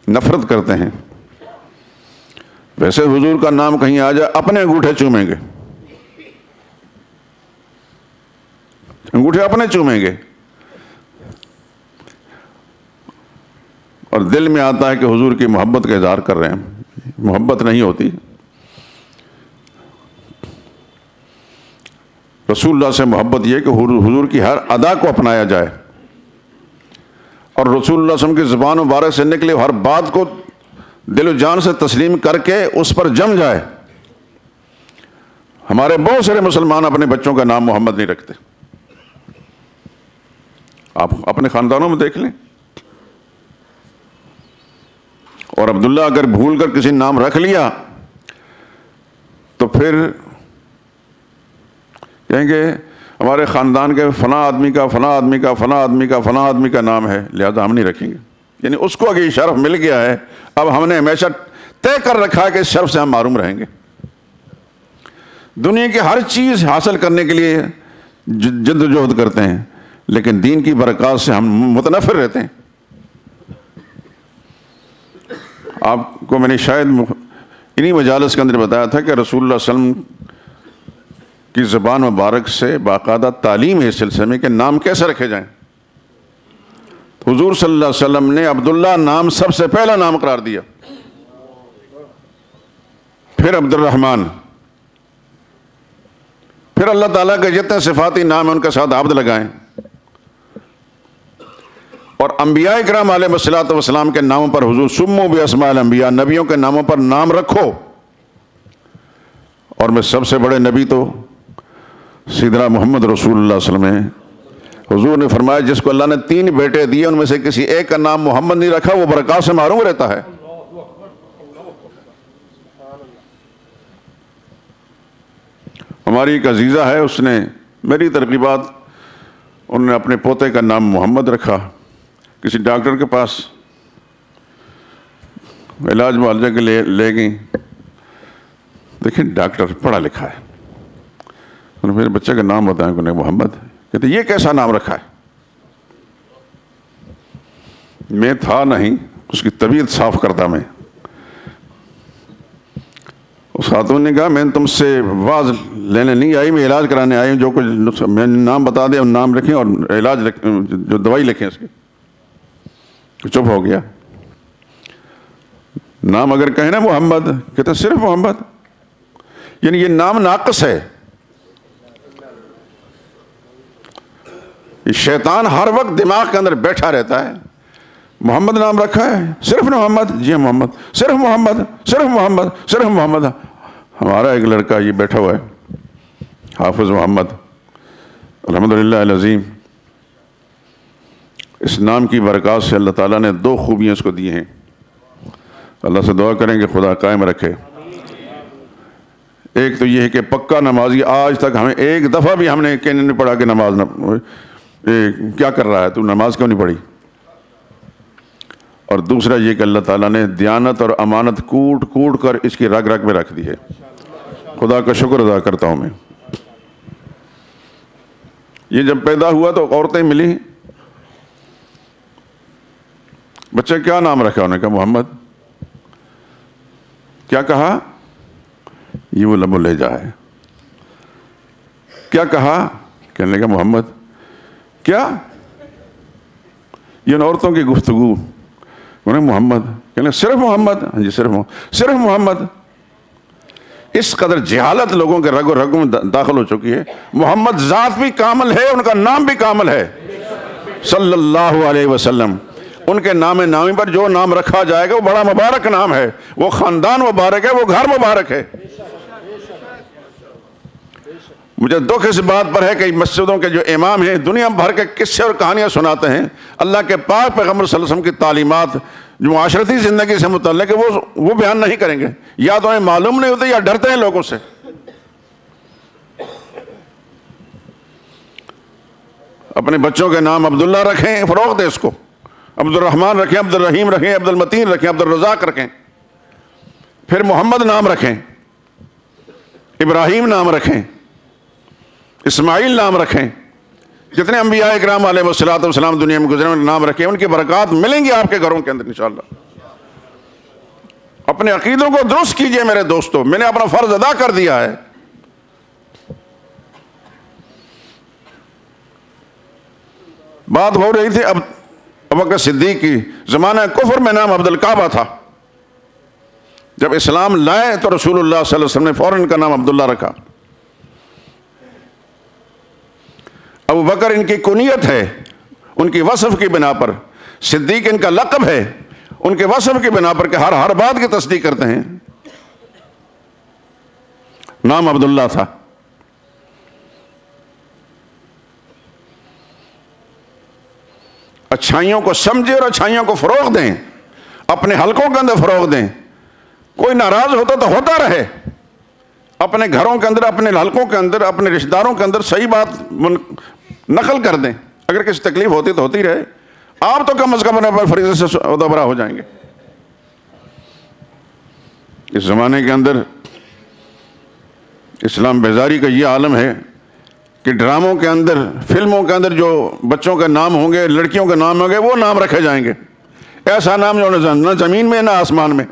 نفرت کرتے ہیں. ویسے حضور کا نام کہیں آ جائے اپنے انگوٹھے چومیں گے، انگوٹھے اپنے چومیں گے. اور دل میں آتا ہے کہ حضور کی محبت کا اظہار کر رہے ہیں. محبت نہیں ہوتی. رسول اللہ سے محبت یہ کہ حضور کی ہر ادا کو اپنایا جائے اور رسول اللہ صلی اللہ علیہ وسلم کی زبان مبارک سے نکلے ہر بات کو دل و جان سے تسلیم کر کے اس پر جم جائے. ہمارے بہت سارے مسلمان اپنے بچوں کا نام محمد نہیں رکھتے. آپ اپنے خاندانوں میں دیکھ لیں. اور عبداللہ اگر بھول کر کسی نام رکھ لیا تو پھر کہیں گے ہمارے خاندان کے فلاں آدمی کا فلاں آدمی کا فلاں آدمی کا فلاں آدمی کا نام ہے، لہذا ہم نہیں رکھیں گے. یعنی اس کو اگر یہ شرف مل گیا ہے، اب ہم نے ہمیشہ طے کر رکھا ہے کہ اس شرف سے ہم محروم رہیں گے. دنیا کی ہر چیز حاصل کرنے کے لیے جد و جہد کرتے ہیں، لیکن دین کی برکات سے ہم متنفر رہتے ہیں. آپ کو میں نے شاید انہی مجالس کے اندر بتایا تھا کہ رسول اللہ صلی اللہ علیہ وسلم کی زبان مبارک سے باقاعدہ تعلیم ہے اس سلسلے میں کہ نام کیسے رکھے جائیں. حضور صلی اللہ علیہ وسلم نے عبداللہ نام سب سے پہلا نام قرار دیا، پھر عبد الرحمن، پھر اللہ تعالیٰ کے جتنے صفاتی نام ہیں ان کے ساتھ عبد لگائیں. اور انبیاء کرام علیہ الصلوۃ والسلام کے ناموں پر حضور سموا باسماء الانبیاء، نبیوں کے ناموں پر نام رکھو. اور میں سب سے بڑے نبی تو سیدنا محمد رسول اللہ صلی اللہ علیہ وسلم ہے. حضور نے فرمایا جس کو اللہ نے 3 بیٹے دیے ان میں سے کسی ایک کا نام محمد نہیں رکھا وہ برکات سے محروم رہتا ہے. ہماری ایک عزیزہ ہے، اس نے میری ترغیبات، انہوں نے اپنے پوتے کا نام محمد رکھا. کسی ڈاکٹر کے پاس علاج معالجہ کے لیے لے گئیں. دیکھیں ڈاکٹر پڑھا لکھا ہے، انہوں نے میرے بچے کا نام بتایا کہ محمد. کہتے یہ کیسا نام رکھا ہے؟ میں تھا نہیں، اس کی طبیعت صاف کرتا میں. اس خاتون نے کہا میں نے تم سے واز لینے نہیں آئی، میں علاج کرانے آئی ہوں. جو کچھ میں نے نام بتا دیا نام لکھیں اور علاج جو دوائی لکھیں اس کی. چپ ہو گیا. نام اگر کہیں نا محمد، کہتے صرف محمد. یعنی یہ نام ناقص ہے. شیطان ہر وقت دماغ کے اندر بیٹھا رہتا ہے. محمد نام رکھا ہے, صرف محمد, جی محمد, صرف محمد, صرف محمد, صرف محمد. ہمارا ایک لڑکا یہ بیٹھا ہوا ہے, حافظ محمد, الحمدللہ العظیم. اس نام کی برکات سے اللہ تعالیٰ نے 2 خوبیاں اس کو دی ہیں. اللہ سے دعا کریں کہ خدا قائم رکھے. ایک تو یہ ہے کہ پکا نمازی, آج تک ہمیں ایک دفعہ بھی ہم نے کہنے نہیں پڑھا کہ نماز نہ کیا کر رہا ہے تو, نماز کیوں نہیں پڑھی. اور دوسرا یہ کہ اللہ تعالیٰ نے دیانت اور امانت کوٹ کوٹ کر اس کی رگ رگ میں رکھ دی ہے. خدا کا شکر ادا کرتا ہوں میں. یہ جب پیدا ہوا تو عورتیں ملی, بچے کیا نام رکھا, انہوں نے کہا محمد. کیا کہا, یہ وہ لب و لہجہ ہے. کیا کہا, کہنے لگا محمد. کیا, یہ ان عورتوں کی گفتگو. انہیں محمد کہنے, صرف محمد, ہاں جی صرف محمد, صرف محمد. اس قدر جہالت لوگوں کے رگ و رگوں میں داخل ہو چکی ہے. محمد ذات بھی کامل ہے, ان کا نام بھی کامل ہے صلی اللہ علیہ وسلم. ان کے نام نامی پر جو نام رکھا جائے گا وہ بڑا مبارک نام ہے, وہ خاندان مبارک ہے, وہ گھر مبارک ہے. مجھے دکھ اس بات پر ہے کہ مسجدوں کے جو امام ہیں دنیا بھر کے قصے اور کہانیاں سناتے ہیں. اللہ کے پاک پیغمبر صلی اللہ علیہ وسلم کی تعلیمات جو معاشرتی زندگی سے متعلق ہے وہ بیان نہیں کریں گے. یا تو انہیں معلوم نہیں ہوتے یا ڈرتے ہیں لوگوں سے. اپنے بچوں کے نام عبداللہ رکھیں, فروغ دیں اس کو. عبد الرحمن رکھیں, عبد الرحیم رکھیں, عبد المتین رکھیں, عبد الرزاق رکھیں. پھر محمد نام رکھیں, ابراہیم نام رکھیں, اسماعیل نام رکھیں. جتنے انبیاء اکرام علیہ والسلام دنیا میں گزرے ان نام رکھیں. ان کی برکات ملیں گی آپ کے گھروں کے اندر انشاءاللہ. اپنے عقیدوں کو درست کیجئے میرے دوستو, میں نے اپنا فرض ادا کر دیا ہے. بات ہو رہی تھی ابوبکر صدیق کی. زمانہ کفر میں نام عبد الکعبہ تھا. جب اسلام لائے تو رسول اللہ صلی اللہ علیہ وسلم نے فوراً کا نام عبداللہ رکھا. ابو بکر ان کی کنیت ہے, ان کی وصف کی بنا پر. صدیق ان کا لقب ہے, ان کے وصف کی بنا پر کہ ہر بات کی تصدیق کرتے ہیں. نام عبداللہ تھا. اچھائیوں کو سمجھے اور اچھائیوں کو فروغ دیں, اپنے حلقوں کے اندر فروغ دیں. کوئی ناراض ہوتا تو ہوتا رہے, اپنے گھروں کے اندر, اپنے حلقوں کے اندر, اپنے رشتہ داروں کے اندر صحیح بات نقل کر دیں. اگر کسی تکلیف ہوتی تو ہوتی رہے, آپ تو کم از کم اپنے فریضے سے عہدہ ہو جائیں گے. اس زمانے کے اندر اسلام بیزاری کا یہ عالم ہے کہ ڈراموں کے اندر, فلموں کے اندر جو بچوں کے نام ہوں گے, لڑکیوں کے نام ہوں گے, وہ نام رکھے جائیں گے. ایسا نام جو نہ زمین میں نہ آسمان میں,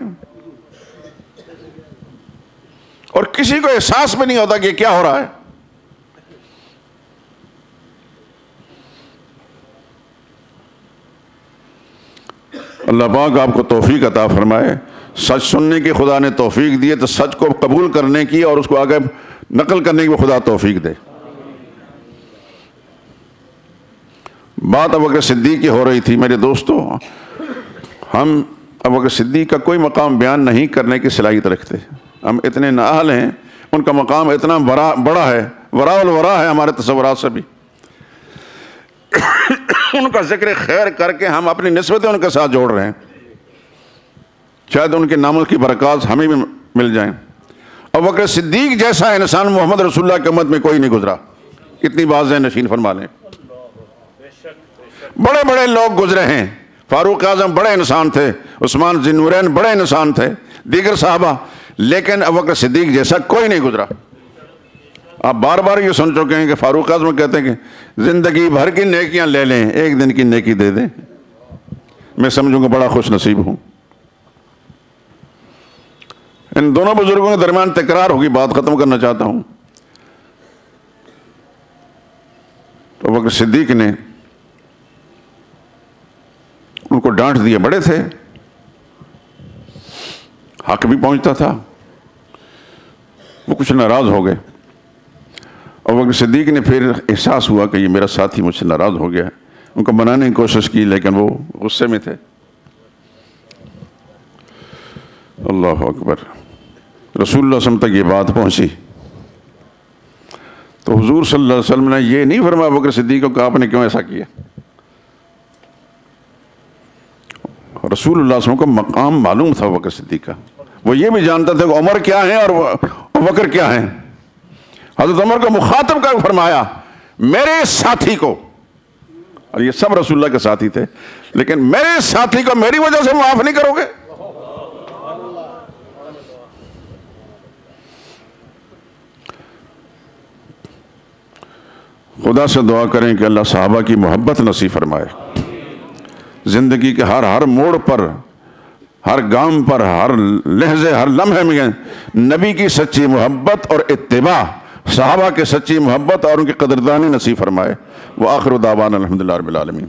اور کسی کو احساس بھی نہیں ہوتا کہ یہ کیا ہو رہا ہے. اللہ پاک آپ کو توفیق عطا فرمائے. سچ سننے کی خدا نے توفیق دی ہے تو سچ کو قبول کرنے کی اور اس کو آگے نقل کرنے کی خدا توفیق دے. بات ابوبکر صدیق کی ہو رہی تھی میرے دوستو. ہم ابوبکر صدیق کا کوئی مقام بیان نہیں کرنے کی صلاحیت رکھتے. ہم اتنے نااہل ہیں, ان کا مقام اتنا بڑا ہے, وراء الورا ہے ہمارے تصورات سے بھی. ان کا ذکر خیر کر کے ہم اپنی نسبتیں ان کے ساتھ جوڑ رہے ہیں. شاید ان کے ناموں کی برکات ہمیں بھی مل جائیں. ابوبکر صدیق جیسا انسان محمد رسول اللہ کی امت میں کوئی نہیں گزرا. اتنی بات ذہن نشین فرما لیں. بڑے بڑے لوگ گزرے ہیں. فاروق اعظم بڑے انسان تھے, عثمان ذی النورین بڑے انسان تھے, دیگر صحابہ, لیکن ابوبکر صدیق جیسا کوئی نہیں گزرا. آپ بار بار یہ سن چکے ہیں کہ فاروق اعظم کہتے ہیں کہ زندگی بھر کی نیکیاں لے لیں, ایک دن کی نیکی دے دیں, میں سمجھوں گا بڑا خوش نصیب ہوں. ان دونوں بزرگوں کے درمیان تکرار ہوگی, بات ختم کرنا چاہتا ہوں. تو ابوبکر صدیق نے ان کو ڈانٹ دیا. بڑے تھے, حق بھی پہنچتا تھا, وہ کچھ ناراض ہو گئے، اور ابو بکر صدیق نے پھر احساس ہوا کہ یہ میرا ساتھی مجھ سے ناراض ہو گیا ہے، ان کو منانے کی کوشش کی لیکن وہ غصے میں تھے۔ اللہ اکبر، رسول اللہ صلی اللہ علیہ وسلم تک یہ بات پہنچی تو حضور صلی اللہ علیہ وسلم نے یہ نہیں فرمایا ابو بکر صدیق کو کہ آپ نے کیوں ایسا کیا۔ رسول اللہ صلی اللہ علیہ وسلم کو مقام معلوم تھا ابو بکر صدیق کا، وہ یہ بھی جانتا تھا کہ عمر کیا ہے اور ابو بکر کیا ہے۔ حضرت عمر کو مخاطب کر فرمایا میرے ساتھی کو، اور یہ سب رسول اللہ کے ساتھی تھے، لیکن میرے ساتھی کو میری وجہ سے معاف نہیں کرو گے؟ خدا سے دعا کریں کہ اللہ صحابہ کی محبت نصیب فرمائے، زندگی کے ہر موڑ پر، ہر گام پر، ہر لحظے، ہر لمحے میں نبی کی سچی محبت اور اتباع، صحابہ کے سچی محبت اور ان کی قدردانی نصیب فرمائے۔ وآخر دعوانا الحمدللہ رب العالمین۔